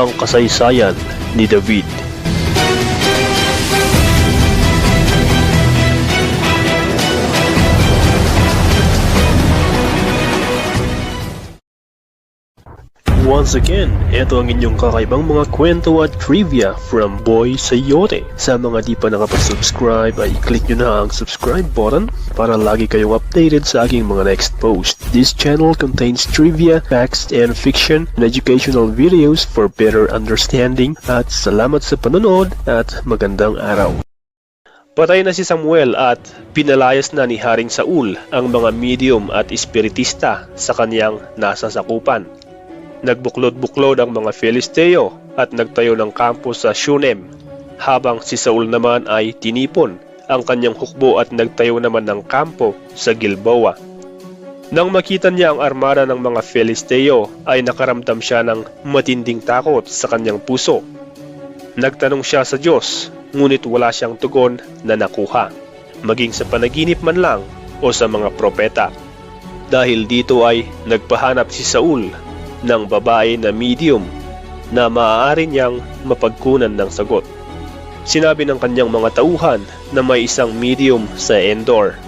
ang kasaysayan ni David. Once again, ito ang inyong kakaibang mga kwento at trivia from Boy Sayote. Sa mga di pa nakapag-subscribe ay click nyo na ang subscribe button para lagi kayong updated sa aking mga next post. This channel contains trivia, facts, and fiction and educational videos for better understanding. At salamat sa panonood at magandang araw. Patay na si Samuel at pinalayas na ni Haring Saul ang mga medium at espiritista sa kanyang nasasakupan. Nagbuklod-buklod ang mga Filisteo at nagtayo ng kampo sa Shunem, habang si Saul naman ay tinipon ang kanyang hukbo at nagtayo naman ng kampo sa Gilboa. Nang makita niya ang armada ng mga Filisteo ay nakaramdam siya ng matinding takot sa kanyang puso. Nagtanong siya sa Diyos, ngunit wala siyang tugon na nakuha, maging sa panaginip man lang o sa mga propeta. Dahil dito ay nagpahanap si Saul ng babae na medium na maaari niyang mapagkunan ng sagot. Sinabi ng kanyang mga tauhan na may isang medium sa Endor.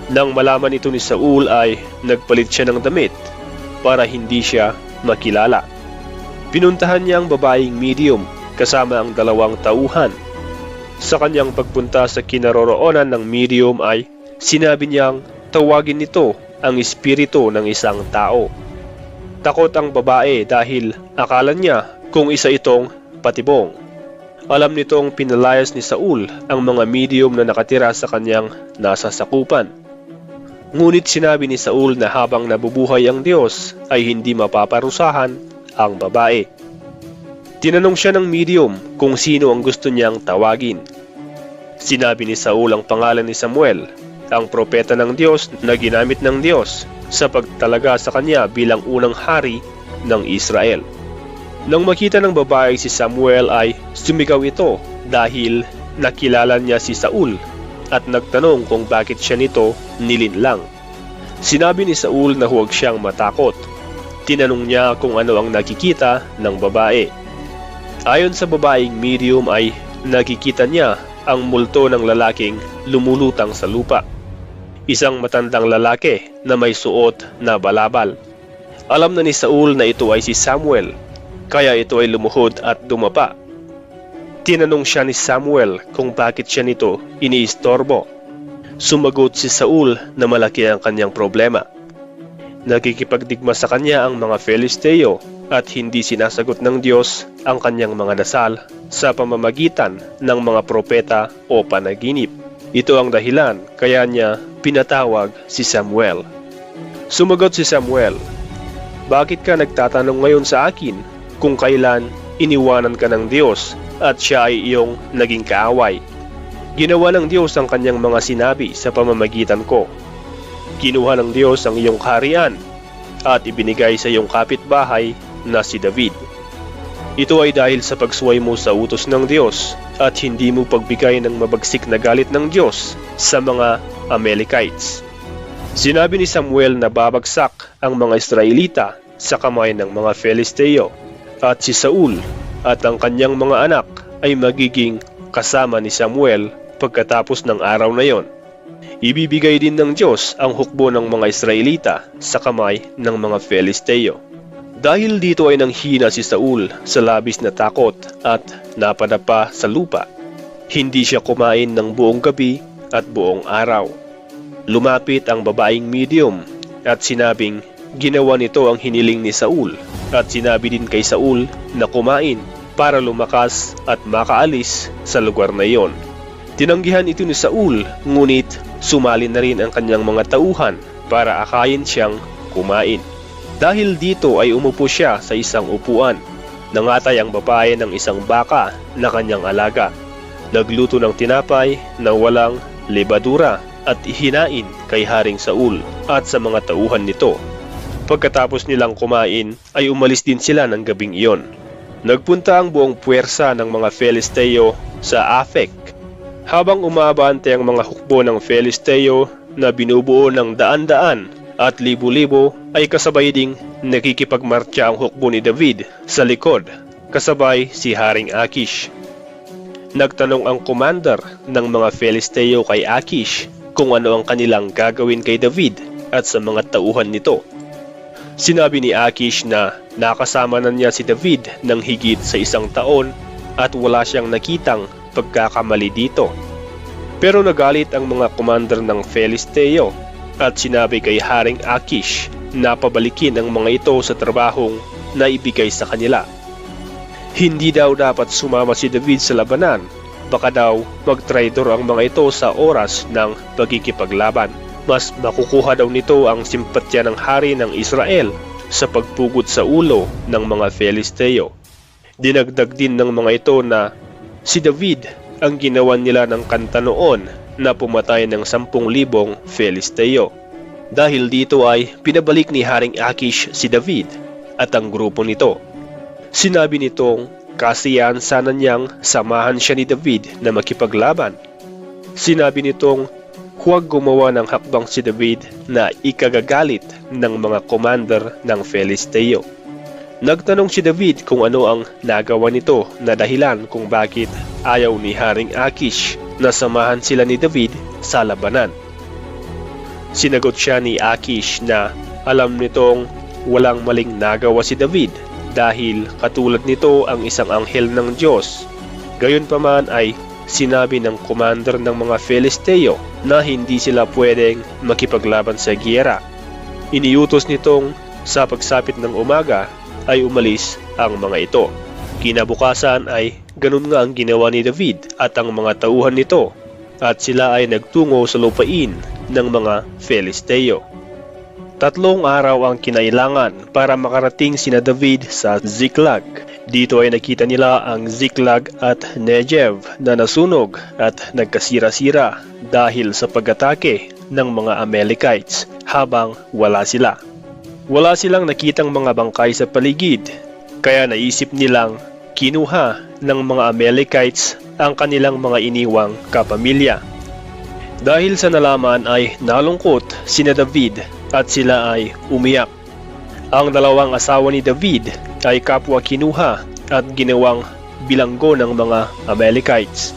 Nang malaman ito ni Saul ay nagpalit siya ng damit para hindi siya makilala. Pinuntahan niya ang babaeng medium kasama ang dalawang tauhan. Sa kanyang pagpunta sa kinaroroonan ng medium ay sinabi niyang tawagin nito ang espiritu ng isang tao. Takot ang babae dahil akala niya kung isa itong patibong. Alam nitong pinalayas ni Saul ang mga medium na nakatira sa kanyang nasasakupan. Ngunit sinabi ni Saul na habang nabubuhay ang Diyos ay hindi mapaparusahan ang babae. Tinanong siya ng medium kung sino ang gusto niyang tawagin. Sinabi ni Saul ang pangalan ni Samuel, ang propeta ng Diyos na ginamit ng Diyos sa pagtalaga sa kanya bilang unang hari ng Israel. Nang makita ng babae si Samuel ay sumigaw ito dahil nakilala niya si Saul at nagtanong kung bakit siya nito nilinlang. Sinabi ni Saul na huwag siyang matakot. Tinanong niya kung ano ang nakikita ng babae. Ayon sa babaeng medium ay nakikita niya ang multo ng lalaking lumulutang sa lupa. Isang matandang lalaki na may suot na balabal. Alam na ni Saul na ito ay si Samuel, kaya ito ay lumuhod at dumapa. Tinanong siya ni Samuel kung bakit siya nito iniistorbo. Sumagot si Saul na malaki ang kanyang problema. Nakikipagdigma sa kanya ang mga Filisteo at hindi sinasagot ng Diyos ang kanyang mga dasal sa pamamagitan ng mga propeta o panaginip. Ito ang dahilan kaya niya pinatawag si Samuel. Sumagot si Samuel, bakit ka nagtatanong ngayon sa akin kung kailan iniwanan ka ng Diyos at siya ay iyong naging kaaway? Ginawa ng Diyos ang kanyang mga sinabi sa pamamagitan ko. Kinuha ng Diyos ang iyong kaharian at ibinigay sa iyong kapitbahay na si David. Ito ay dahil sa pagsuway mo sa utos ng Diyos at hindi mo pagbigay ng mabagsik na galit ng Diyos sa mga Amalekites. Sinabi ni Samuel na babagsak ang mga Israelita sa kamay ng mga Filisteo at si Saul at ang kanyang mga anak ay magiging kasama ni Samuel pagkatapos ng araw na yon. Ibibigay din ng Diyos ang hukbo ng mga Israelita sa kamay ng mga Filisteo. Dahil dito ay nanghina si Saul sa labis na takot at napadapa sa lupa. Hindi siya kumain ng buong gabi at buong araw. Lumapit ang babaeng medium at sinabing ginawa nito ang hiniling ni Saul at sinabi din kay Saul na kumain para lumakas at makaalis sa lugar na iyon. Tinanggihan ito ni Saul ngunit sumali na rin ang kanyang mga tauhan para akayin siyang kumain. Dahil dito ay umupo siya sa isang upuan. Nangatay ang babae ng isang baka na kanyang alaga. Nagluto ng tinapay na walang lebadura at ihinain kay Haring Saul at sa mga tauhan nito. Pagkatapos nilang kumain ay umalis din sila ng gabing iyon. Nagpunta ang buong puwersa ng mga Filisteo sa Afek. Habang umaabante ang mga hukbo ng Filisteo na binubuo ng daan-daan at libo-libo ay kasabay ding nakikipagmartsa ang hukbo ni David sa likod kasabay si Haring Akish. Nagtanong ang commander ng mga Filisteo kay Akish kung ano ang kanilang gagawin kay David at sa mga tauhan nito. Sinabi ni Akish na nakasama na niya si David ng higit sa 1 taon at wala siyang nakitang pagkakamali dito. Pero nagalit ang mga commander ng Filisteo at sinabi kay Haring Akish na pabalikin ang mga ito sa trabahong na ibigay sa kanila. Hindi daw dapat sumama si David sa labanan, baka daw magtraidor ang mga ito sa oras ng pagkikipaglaban. Mas makukuha daw nito ang simpatya ng hari ng Israel sa pagpugod sa ulo ng mga Filisteo. Dinagdag din ng mga ito na si David ang ginawa nila ng kanta noon na pumatay ng 10,000 Filisteo. Dahil dito ay pinabalik ni Haring Akish si David at ang grupo nito. Sinabi nitong kasiyahan sana niyang samahan siya ni David na makipaglaban. Sinabi nitong huwag gumawa ng hakbang si David na ikagagalit ng mga commander ng Filisteo. Nagtanong si David kung ano ang nagawa nito na dahilan kung bakit ayaw ni Haring Akish na samahan sila ni David sa labanan. Sinagot siya ni Akish na alam nitong walang maling nagawa si David dahil katulad nito ang isang anghel ng Diyos. Gayunpaman ay sinabi ng commander ng mga Filisteo na hindi sila pwedeng makipaglaban sa giyera. Iniutos nitong sa pagsapit ng umaga ay umalis ang mga ito. Kinabukasan ay ganun nga ang ginawa ni David at ang mga tauhan nito at sila ay nagtungo sa lupain ng mga Filisteo. 3 araw ang kinailangan para makarating sina David sa Ziklag. Dito ay nakita nila ang Ziklag at Negev na nasunog at nagkasira-sira dahil sa pag-atake ng mga Amalekites habang wala sila. Wala silang nakitang mga bangkay sa paligid, kaya naisip nilang kinuha ng mga Amalekites ang kanilang mga iniwang kapamilya. Dahil sa nalaman ay nalungkot sina David at sila ay umiyak. Ang 2 asawa ni David ay kapwa kinuha at ginawang bilanggo ng mga Amalekites.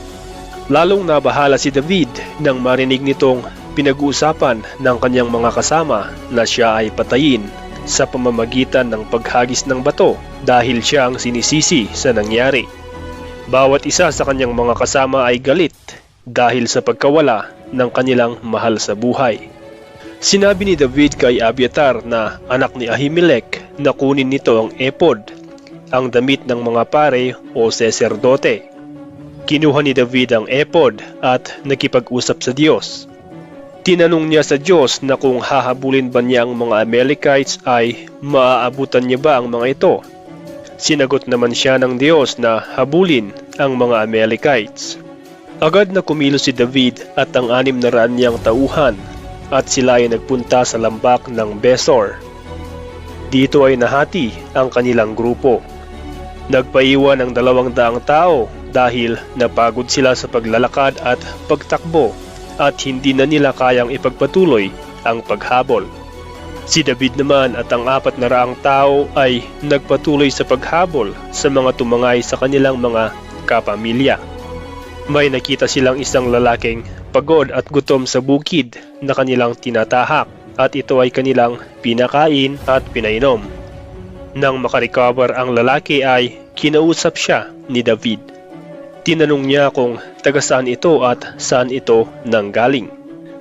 Lalong nabahala si David nang marinig nitong pinag-uusapan ng kanyang mga kasama na siya ay patayin sa pamamagitan ng paghagis ng bato dahil siya ang sinisisi sa nangyari. Bawat isa sa kanyang mga kasama ay galit dahil sa pagkawala ng kanilang mahal sa buhay. Sinabi ni David kay Abiatar na anak ni Ahimelech na kunin nito ang ephod, ang damit ng mga pare o saserdote. Kinuha ni David ang ephod at nakipag-usap sa Diyos. Tinanong niya sa Diyos na kung hahabulin ba niya ang mga Amalekites ay maaabutan niya ba ang mga ito. Sinagot naman siya ng Diyos na habulin ang mga Amalekites. Agad na kumilos si David at ang 600 niyang tauhan at sila ay nagpunta sa lambak ng Besor. Dito ay nahati ang kanilang grupo. Nagpaiwan ang 200 tao dahil napagod sila sa paglalakad at pagtakbo at hindi na nila kayang ipagpatuloy ang paghabol. Si David naman at ang 400 tao ay nagpatuloy sa paghabol sa mga tumangay sa kanilang mga kapamilya. May nakita silang isang lalaking pagod at gutom sa bukid na kanilang tinatahak at ito ay kanilang pinakain at pinainom. Nang makarecover ang lalaki ay kinausap siya ni David. Tinanong niya kung taga saan ito at saan ito nanggaling.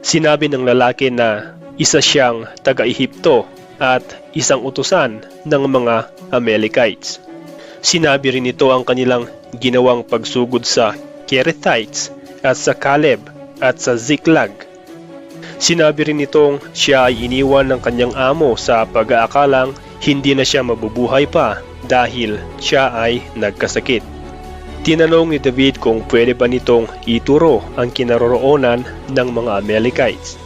Sinabi ng lalaki na isa siyang taga-Ehipto at isang utusan ng mga Amalekites. Sinabi rin nito ang kanilang ginawang pagsugod sa Kerethites at sa Caleb at sa Ziklag. Sinabi rin nitong siya ay iniwan ng kanyang amo sa pag-aakalang hindi na siya mabubuhay pa dahil siya ay nagkasakit. Tinanong ni David kung pwede ba nitong ituro ang kinaroroonan ng mga Amalekites.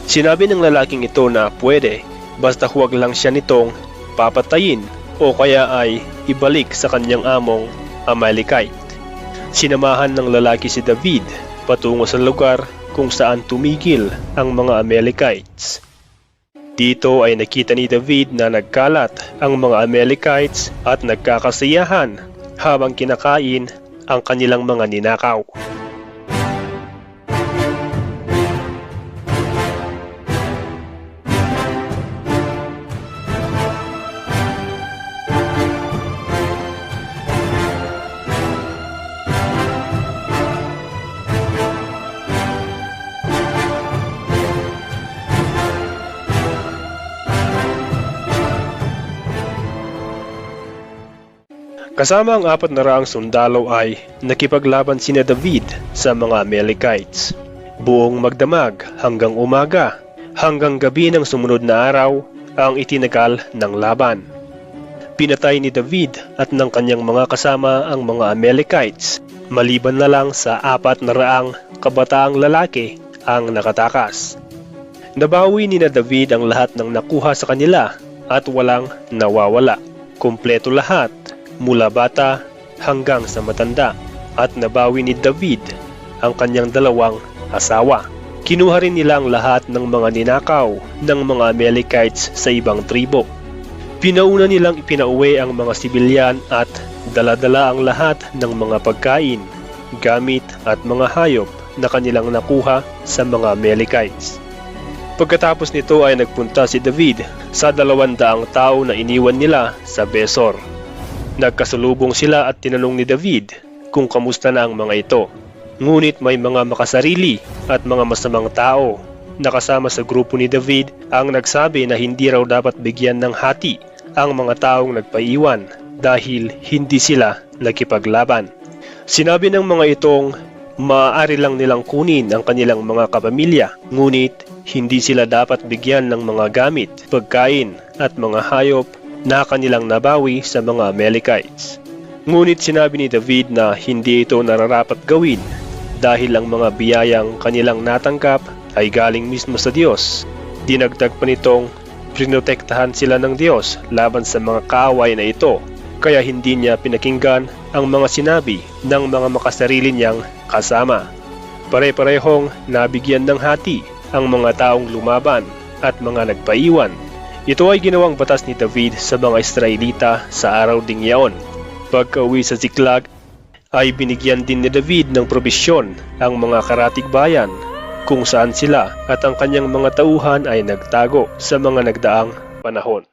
Sinabi ng lalaking ito na pwede basta huwag lang siya nitong papatayin o kaya ay ibalik sa kanyang among Amalekite. Sinamahan ng lalaki si David patungo sa lugar kung saan tumigil ang mga Amalekites. Dito ay nakita ni David na nagkalat ang mga Amalekites at nagkakasiyahan habang kinakain ang kanilang mga ninakaw. Kasama ang 400 sundalo ay nakipaglaban sina David sa mga Amalekites. Buong magdamag hanggang umaga, hanggang gabi ng sumunod na araw ang itinagal ng laban. Pinatay ni David at ng kanyang mga kasama ang mga Amalekites, maliban na lang sa 400 kabataang lalaki ang nakatakas. Nabawi ni na David ang lahat ng nakuha sa kanila at walang nawawala. Kumpleto lahat, mula bata hanggang sa matanda, at nabawi ni David ang kanyang 2 asawa. Kinuha rin nila ang lahat ng mga ninakaw ng mga Amalekites sa ibang tribo. Pinauna nilang ipinauwi ang mga sibilyan at dala-dala ang lahat ng mga pagkain, gamit at mga hayop na kanilang nakuha sa mga Amalekites. Pagkatapos nito ay nagpunta si David sa 200 tao na iniwan nila sa Besor. Nagkasalubong sila at tinanong ni David kung kamusta na ang mga ito. Ngunit may mga makasarili at mga masamang tao na kasama sa grupo ni David ang nagsabi na hindi raw dapat bigyan ng hati ang mga taong nagpaiwan dahil hindi sila nakipaglaban. Sinabi ng mga itong maaari lang nilang kunin ang kanilang mga kapamilya, ngunit hindi sila dapat bigyan ng mga gamit, pagkain at mga hayop na kanilang nabawi sa mga Amalekites. Ngunit sinabi ni David na hindi ito nararapat gawin dahil ang mga biyayang kanilang natanggap ay galing mismo sa Diyos. Dinagdag pa nitong prinotektahan sila ng Diyos laban sa mga kaaway na ito, kaya hindi niya pinakinggan ang mga sinabi ng mga makasarili niyang kasama. Pare-parehong nabigyan ng hati ang mga taong lumaban at mga nagpaiwan. Ito ay ginawang batas ni David sa mga Israelita sa araw ding yaon. Pagka-uwi sa Ziklag, ay binigyan din ni David ng probisyon ang mga karatig bayan kung saan sila at ang kanyang mga tauhan ay nagtago sa mga nagdaang panahon.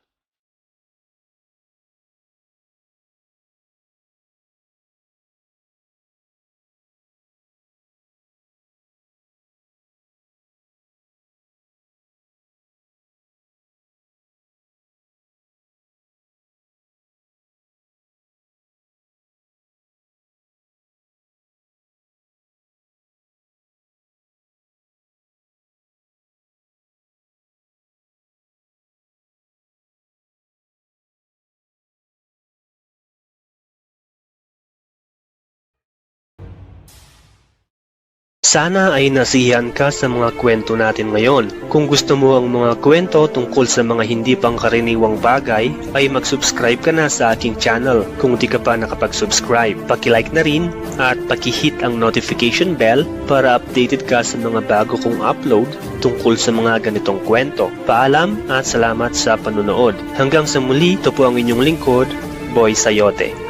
Sana ay nasiyahan ka sa mga kwento natin ngayon. Kung gusto mo ang mga kwento tungkol sa mga hindi pangkaraniwang bagay, ay mag-subscribe ka na sa aking channel kung di ka pa nakapag-subscribe. Paki-like na rin at paki-hit ang notification bell para updated ka sa mga bago kong upload tungkol sa mga ganitong kwento. Paalam at salamat sa panunood. Hanggang sa muli, ito po ang inyong lingkod, Boy Sayote.